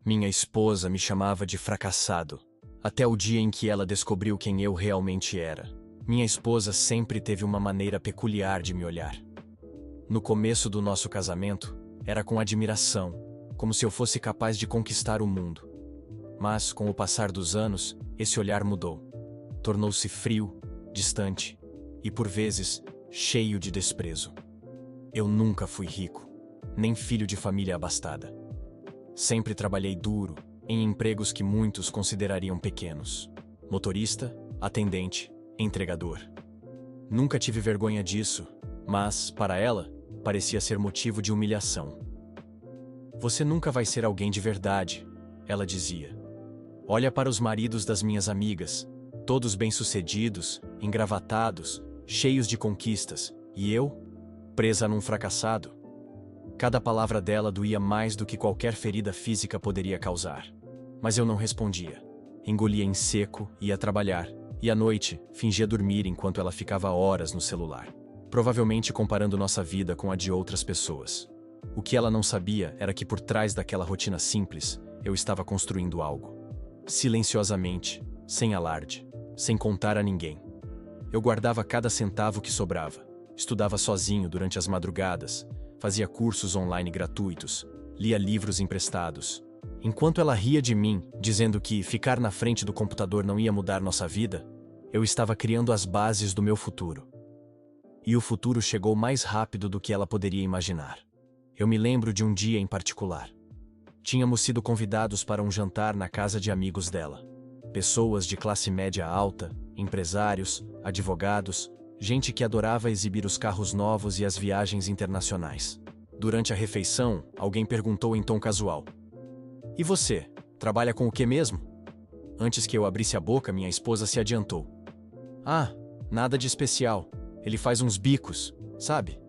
Minha esposa me chamava de fracassado, até o dia em que ela descobriu quem eu realmente era. Minha esposa sempre teve uma maneira peculiar de me olhar. No começo do nosso casamento, era com admiração, como se eu fosse capaz de conquistar o mundo. Mas, com o passar dos anos, esse olhar mudou. Tornou-se frio, distante e, por vezes, cheio de desprezo. Eu nunca fui rico, nem filho de família abastada. Sempre trabalhei duro, em empregos que muitos considerariam pequenos. Motorista, atendente, entregador. Nunca tive vergonha disso, mas, para ela, parecia ser motivo de humilhação. Você nunca vai ser alguém de verdade, ela dizia. Olha para os maridos das minhas amigas, todos bem-sucedidos, engravatados, cheios de conquistas, e eu, presa num fracassado. Cada palavra dela doía mais do que qualquer ferida física poderia causar. Mas eu não respondia. Engolia em seco, ia trabalhar, e à noite fingia dormir enquanto ela ficava horas no celular, provavelmente comparando nossa vida com a de outras pessoas. O que ela não sabia era que por trás daquela rotina simples, eu estava construindo algo. Silenciosamente, sem alarde, sem contar a ninguém. Eu guardava cada centavo que sobrava, estudava sozinho durante as madrugadas, fazia cursos online gratuitos, lia livros emprestados. Enquanto ela ria de mim, dizendo que ficar na frente do computador não ia mudar nossa vida, eu estava criando as bases do meu futuro. E o futuro chegou mais rápido do que ela poderia imaginar. Eu me lembro de um dia em particular. Tínhamos sido convidados para um jantar na casa de amigos dela. Pessoas de classe média alta, empresários, advogados, gente que adorava exibir os carros novos e as viagens internacionais. Durante a refeição, alguém perguntou em tom casual: "E você, trabalha com o que mesmo?" Antes que eu abrisse a boca, minha esposa se adiantou. "Ah, nada de especial. Ele faz uns bicos, sabe?"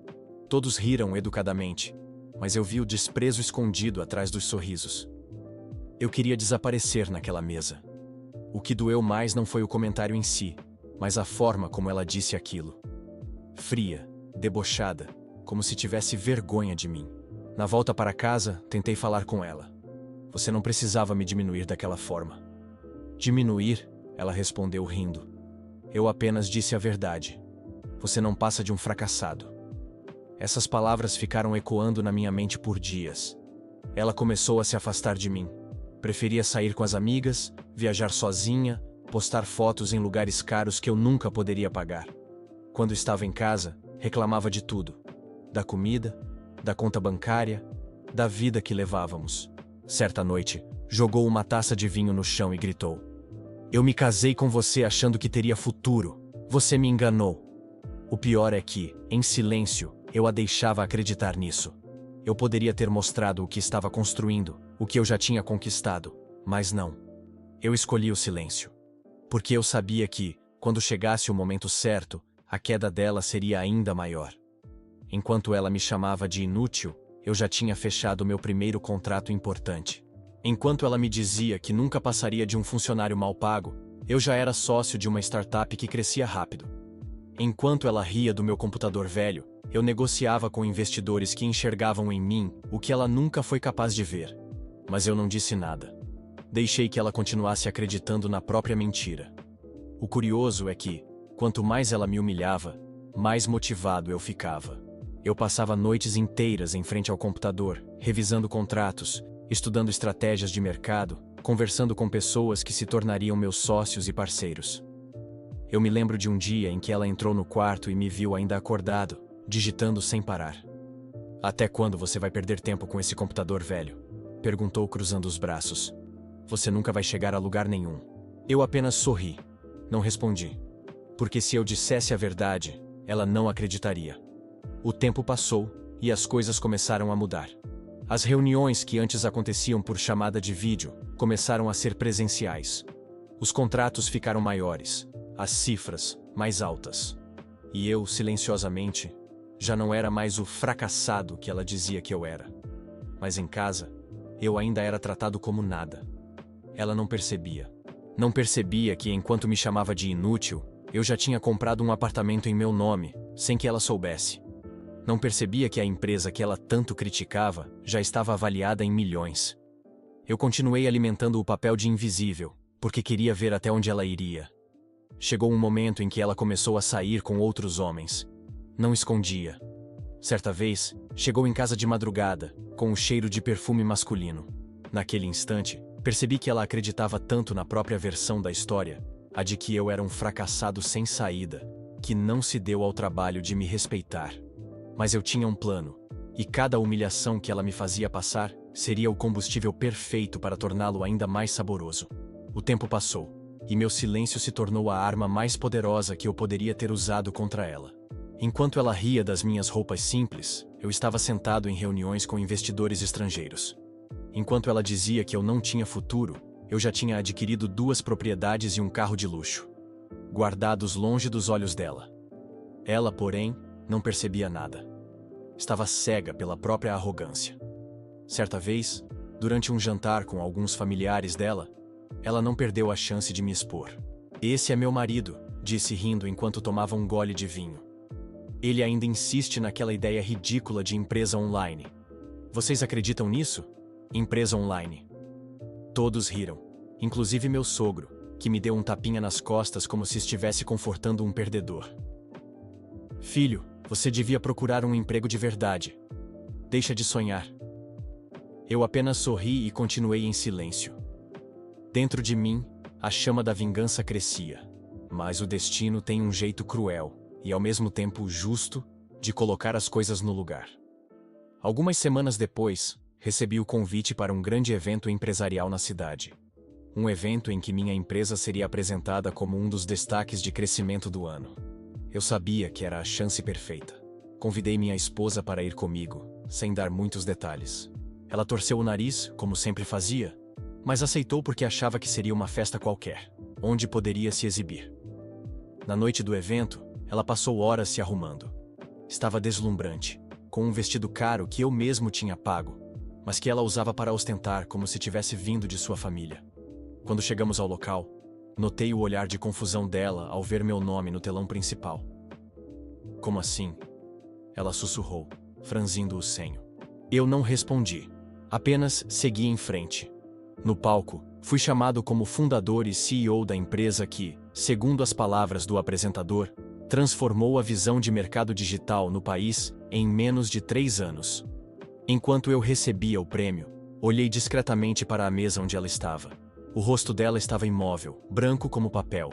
Todos riram educadamente, mas eu vi o desprezo escondido atrás dos sorrisos. Eu queria desaparecer naquela mesa. O que doeu mais não foi o comentário em si, mas a forma como ela disse aquilo. Fria, debochada, como se tivesse vergonha de mim. Na volta para casa, tentei falar com ela. "Você não precisava me diminuir daquela forma." "Diminuir?" ela respondeu rindo. "Eu apenas disse a verdade. Você não passa de um fracassado." Essas palavras ficaram ecoando na minha mente por dias. Ela começou a se afastar de mim. Preferia sair com as amigas, viajar sozinha, postar fotos em lugares caros que eu nunca poderia pagar. Quando estava em casa, reclamava de tudo. Da comida, da conta bancária, da vida que levávamos. Certa noite, jogou uma taça de vinho no chão e gritou: "Eu me casei com você achando que teria futuro. Você me enganou." O pior é que, em silêncio, eu a deixava acreditar nisso. Eu poderia ter mostrado o que estava construindo, o que eu já tinha conquistado, mas não. Eu escolhi o silêncio. Porque eu sabia que, quando chegasse o momento certo, a queda dela seria ainda maior. Enquanto ela me chamava de inútil, eu já tinha fechado meu primeiro contrato importante. Enquanto ela me dizia que nunca passaria de um funcionário mal pago, eu já era sócio de uma startup que crescia rápido. Enquanto ela ria do meu computador velho, eu negociava com investidores que enxergavam em mim o que ela nunca foi capaz de ver. Mas eu não disse nada. Deixei que ela continuasse acreditando na própria mentira. O curioso é que, quanto mais ela me humilhava, mais motivado eu ficava. Eu passava noites inteiras em frente ao computador, revisando contratos, estudando estratégias de mercado, conversando com pessoas que se tornariam meus sócios e parceiros. Eu me lembro de um dia em que ela entrou no quarto e me viu ainda acordado, digitando sem parar. "Até quando você vai perder tempo com esse computador velho?" perguntou cruzando os braços. "Você nunca vai chegar a lugar nenhum." Eu apenas sorri. Não respondi. Porque se eu dissesse a verdade, ela não acreditaria. O tempo passou e as coisas começaram a mudar. As reuniões que antes aconteciam por chamada de vídeo começaram a ser presenciais. Os contratos ficaram maiores, as cifras mais altas. E eu, silenciosamente, já não era mais o fracassado que ela dizia que eu era. Mas em casa, eu ainda era tratado como nada. Ela não percebia. Não percebia que, enquanto me chamava de inútil, eu já tinha comprado um apartamento em meu nome, sem que ela soubesse. Não percebia que a empresa que ela tanto criticava já estava avaliada em milhões. Eu continuei alimentando o papel de invisível, porque queria ver até onde ela iria. Chegou um momento em que ela começou a sair com outros homens. Não escondia. Certa vez, chegou em casa de madrugada, com o cheiro de perfume masculino. Naquele instante, percebi que ela acreditava tanto na própria versão da história, a de que eu era um fracassado sem saída, que não se deu ao trabalho de me respeitar. Mas eu tinha um plano, e cada humilhação que ela me fazia passar seria o combustível perfeito para torná-lo ainda mais saboroso. O tempo passou, e meu silêncio se tornou a arma mais poderosa que eu poderia ter usado contra ela. Enquanto ela ria das minhas roupas simples, eu estava sentado em reuniões com investidores estrangeiros. Enquanto ela dizia que eu não tinha futuro, eu já tinha adquirido 2 propriedades e um carro de luxo, guardados longe dos olhos dela. Ela, porém, não percebia nada. Estava cega pela própria arrogância. Certa vez, durante um jantar com alguns familiares dela, ela não perdeu a chance de me expor. "Esse é meu marido", disse rindo enquanto tomava um gole de vinho. "Ele ainda insiste naquela ideia ridícula de empresa online. Vocês acreditam nisso? Empresa online." Todos riram, inclusive meu sogro, que me deu um tapinha nas costas como se estivesse confortando um perdedor. "Filho, você devia procurar um emprego de verdade. Deixa de sonhar." Eu apenas sorri e continuei em silêncio. Dentro de mim, a chama da vingança crescia. Mas o destino tem um jeito cruel, e ao mesmo tempo justo, de colocar as coisas no lugar. Algumas semanas depois, recebi o convite para um grande evento empresarial na cidade. Um evento em que minha empresa seria apresentada como um dos destaques de crescimento do ano. Eu sabia que era a chance perfeita. Convidei minha esposa para ir comigo, sem dar muitos detalhes. Ela torceu o nariz, como sempre fazia, mas aceitou porque achava que seria uma festa qualquer, onde poderia se exibir. Na noite do evento, ela passou horas se arrumando. Estava deslumbrante, com um vestido caro que eu mesmo tinha pago, mas que ela usava para ostentar como se tivesse vindo de sua família. Quando chegamos ao local, notei o olhar de confusão dela ao ver meu nome no telão principal. "Como assim?" Ela sussurrou, franzindo o senho. Eu não respondi, apenas segui em frente. No palco, fui chamado como fundador e CEO da empresa que, segundo as palavras do apresentador, transformou a visão de mercado digital no país em menos de 3 anos. Enquanto eu recebia o prêmio, olhei discretamente para a mesa onde ela estava. O rosto dela estava imóvel, branco como papel.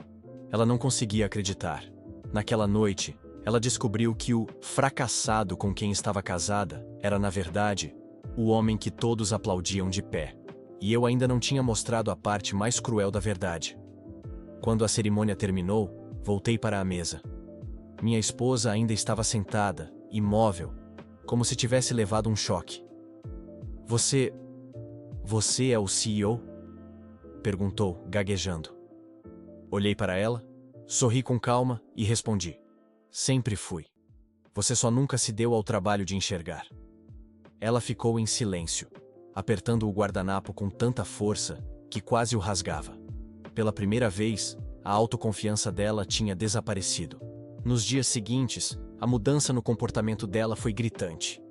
Ela não conseguia acreditar. Naquela noite, ela descobriu que o fracassado com quem estava casada era, na verdade, o homem que todos aplaudiam de pé. E eu ainda não tinha mostrado a parte mais cruel da verdade. Quando a cerimônia terminou, voltei para a mesa. Minha esposa ainda estava sentada, imóvel, como se tivesse levado um choque. Você é o CEO?" perguntou, gaguejando. Olhei para ela, sorri com calma e respondi: "Sempre fui. Você só nunca se deu ao trabalho de enxergar." Ela ficou em silêncio, apertando o guardanapo com tanta força que quase o rasgava. Pela primeira vez, a autoconfiança dela tinha desaparecido. Nos dias seguintes, a mudança no comportamento dela foi gritante.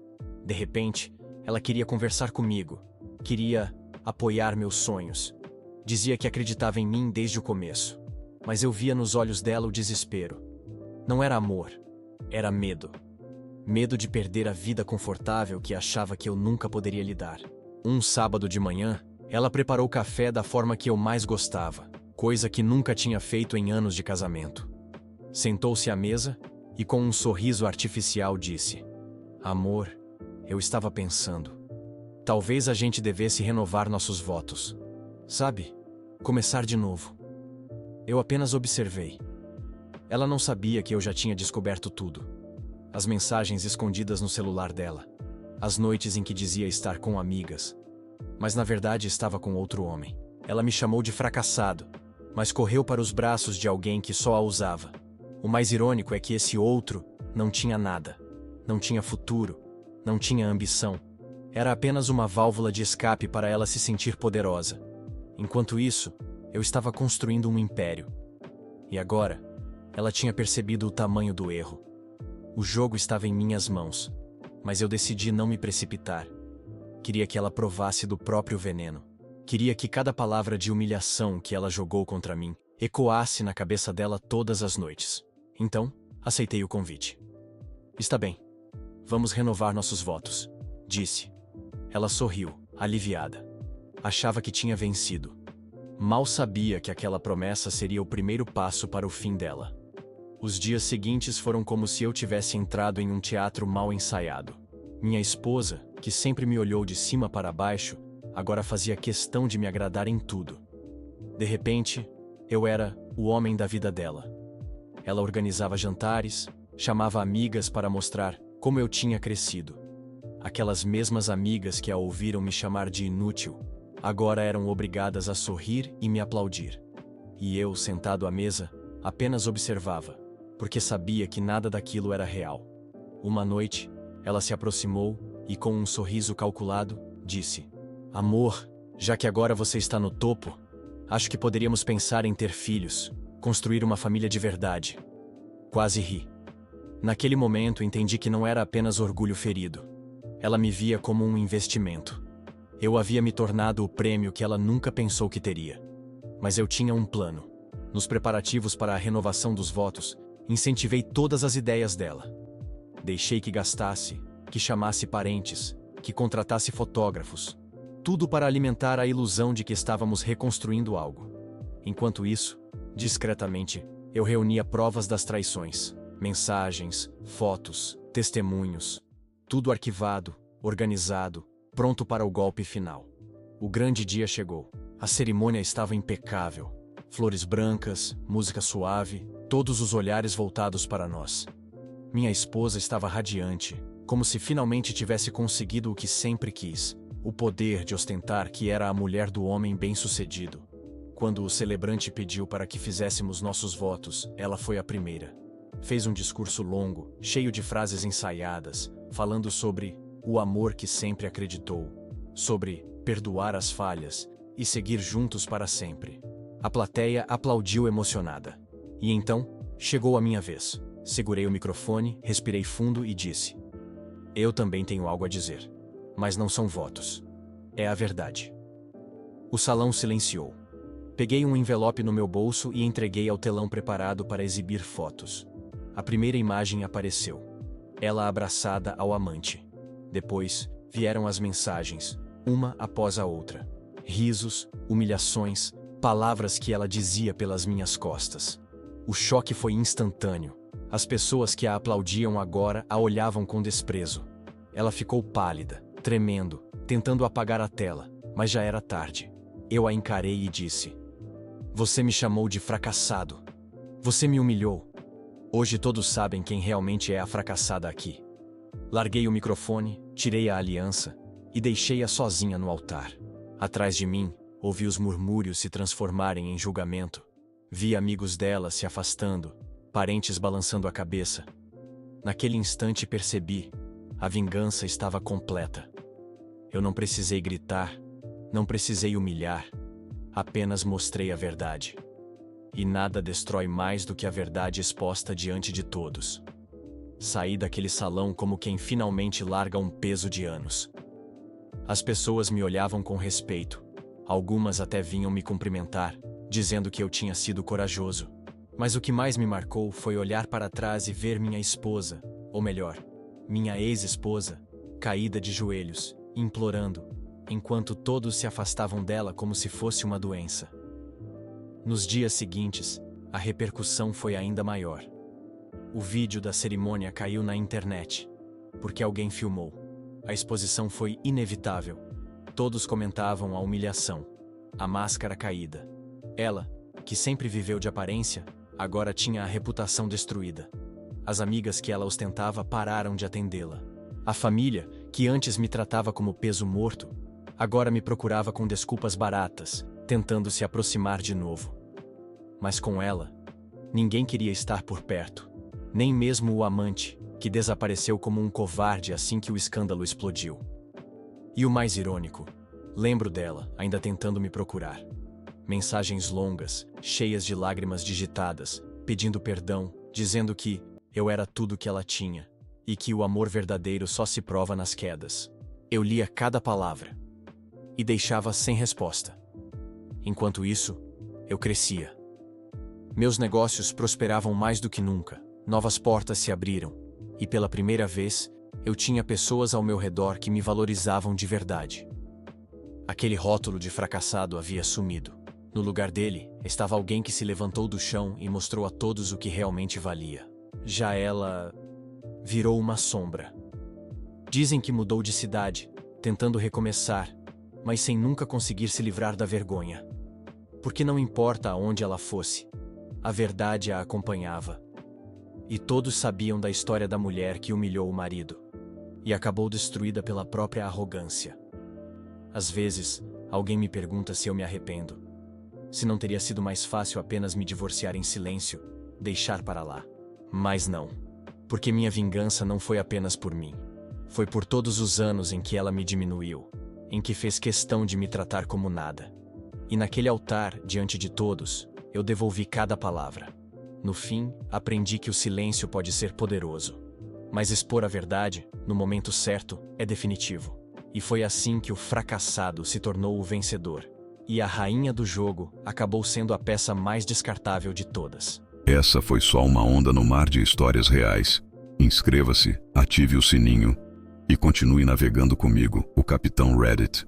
De repente, ela queria conversar comigo, queria apoiar meus sonhos. Dizia que acreditava em mim desde o começo, mas eu via nos olhos dela o desespero. Não era amor, era medo. Medo de perder a vida confortável que achava que eu nunca poderia lhe dar. Um sábado de manhã, ela preparou café da forma que eu mais gostava, coisa que nunca tinha feito em anos de casamento. Sentou-se à mesa e com um sorriso artificial disse: "Amor, eu estava pensando. Talvez a gente devesse renovar nossos votos. Sabe? Começar de novo." Eu apenas observei. Ela não sabia que eu já tinha descoberto tudo. As mensagens escondidas no celular dela. As noites em que dizia estar com amigas. Mas na verdade estava com outro homem. Ela me chamou de fracassado, mas correu para os braços de alguém que só a usava. O mais irônico é que esse outro não tinha nada. Não tinha futuro. Não tinha ambição. Era apenas uma válvula de escape para ela se sentir poderosa. Enquanto isso, eu estava construindo um império. E agora, ela tinha percebido o tamanho do erro. O jogo estava em minhas mãos, mas eu decidi não me precipitar. Queria que ela provasse do próprio veneno. Queria que cada palavra de humilhação que ela jogou contra mim ecoasse na cabeça dela todas as noites. Então, aceitei o convite. Está bem. Vamos renovar nossos votos, disse. Ela sorriu, aliviada. Achava que tinha vencido. Mal sabia que aquela promessa seria o primeiro passo para o fim dela. Os dias seguintes foram como se eu tivesse entrado em um teatro mal ensaiado. Minha esposa, que sempre me olhou de cima para baixo, agora fazia questão de me agradar em tudo. De repente, eu era o homem da vida dela. Ela organizava jantares, chamava amigas para mostrar como eu tinha crescido. Aquelas mesmas amigas que a ouviram me chamar de inútil, agora eram obrigadas a sorrir e me aplaudir. E eu, sentado à mesa, apenas observava, porque sabia que nada daquilo era real. Uma noite, ela se aproximou e, com um sorriso calculado, disse: Amor, já que agora você está no topo, acho que poderíamos pensar em ter filhos, construir uma família de verdade. Quase ri. Naquele momento entendi que não era apenas orgulho ferido. Ela me via como um investimento. Eu havia me tornado o prêmio que ela nunca pensou que teria. Mas eu tinha um plano. Nos preparativos para a renovação dos votos, incentivei todas as ideias dela. Deixei que gastasse, que chamasse parentes, que contratasse fotógrafos. Tudo para alimentar a ilusão de que estávamos reconstruindo algo. Enquanto isso, discretamente, eu reunia provas das traições, mensagens, fotos, testemunhos. Tudo arquivado, organizado, pronto para o golpe final. O grande dia chegou. A cerimônia estava impecável. Flores brancas, música suave, todos os olhares voltados para nós. Minha esposa estava radiante, como se finalmente tivesse conseguido o que sempre quis, o poder de ostentar que era a mulher do homem bem-sucedido. Quando o celebrante pediu para que fizéssemos nossos votos, ela foi a primeira. Fez um discurso longo, cheio de frases ensaiadas, falando sobre o amor que sempre acreditou, sobre perdoar as falhas e seguir juntos para sempre. A plateia aplaudiu emocionada. E então, chegou a minha vez. Segurei o microfone, respirei fundo e disse: Eu também tenho algo a dizer. Mas não são votos. É a verdade. O salão silenciou. Peguei um envelope no meu bolso e entreguei ao telão preparado para exibir fotos. A primeira imagem apareceu. Ela abraçada ao amante. Depois, vieram as mensagens, uma após a outra. Risos, humilhações, palavras que ela dizia pelas minhas costas. O choque foi instantâneo. As pessoas que a aplaudiam agora a olhavam com desprezo. Ela ficou pálida, tremendo, tentando apagar a tela, mas já era tarde. Eu a encarei e disse: Você me chamou de fracassado. Você me humilhou. Hoje todos sabem quem realmente é a fracassada aqui. Larguei o microfone, tirei a aliança e deixei-a sozinha no altar. Atrás de mim, ouvi os murmúrios se transformarem em julgamento. Vi amigos dela se afastando, parentes balançando a cabeça. Naquele instante percebi, a vingança estava completa. Eu não precisei gritar, não precisei humilhar, apenas mostrei a verdade. E nada destrói mais do que a verdade exposta diante de todos. Saí daquele salão como quem finalmente larga um peso de anos. As pessoas me olhavam com respeito. Algumas até vinham me cumprimentar, dizendo que eu tinha sido corajoso. Mas o que mais me marcou foi olhar para trás e ver minha esposa, ou melhor, minha ex-esposa, caída de joelhos, implorando, enquanto todos se afastavam dela como se fosse uma doença. Nos dias seguintes, a repercussão foi ainda maior. O vídeo da cerimônia caiu na internet, porque alguém filmou. A exposição foi inevitável. Todos comentavam a humilhação, a máscara caída. Ela, que sempre viveu de aparência, agora tinha a reputação destruída. As amigas que ela ostentava pararam de atendê-la. A família, que antes me tratava como peso morto, agora me procurava com desculpas baratas, tentando se aproximar de novo. Mas com ela, ninguém queria estar por perto. Nem mesmo o amante, que desapareceu como um covarde assim que o escândalo explodiu. E o mais irônico, lembro dela, ainda tentando me procurar. Mensagens longas, cheias de lágrimas digitadas, pedindo perdão, dizendo que eu era tudo que ela tinha, e que o amor verdadeiro só se prova nas quedas. Eu lia cada palavra e deixava sem resposta. Enquanto isso, eu crescia. Meus negócios prosperavam mais do que nunca, novas portas se abriram, e pela primeira vez, eu tinha pessoas ao meu redor que me valorizavam de verdade. Aquele rótulo de fracassado havia sumido. No lugar dele, estava alguém que se levantou do chão e mostrou a todos o que realmente valia. Já ela virou uma sombra. Dizem que mudou de cidade, tentando recomeçar, mas sem nunca conseguir se livrar da vergonha. Porque não importa aonde ela fosse, a verdade a acompanhava. E todos sabiam da história da mulher que humilhou o marido e acabou destruída pela própria arrogância. Às vezes, alguém me pergunta se eu me arrependo. Se não teria sido mais fácil apenas me divorciar em silêncio, deixar para lá. Mas não. Porque minha vingança não foi apenas por mim. Foi por todos os anos em que ela me diminuiu, em que fez questão de me tratar como nada. E naquele altar, diante de todos, eu devolvi cada palavra. No fim, aprendi que o silêncio pode ser poderoso. Mas expor a verdade, no momento certo, é definitivo. E foi assim que o fracassado se tornou o vencedor. E a rainha do jogo acabou sendo a peça mais descartável de todas. Essa foi só uma onda no mar de histórias reais. Inscreva-se, ative o sininho e continue navegando comigo, o Capitão Reddit.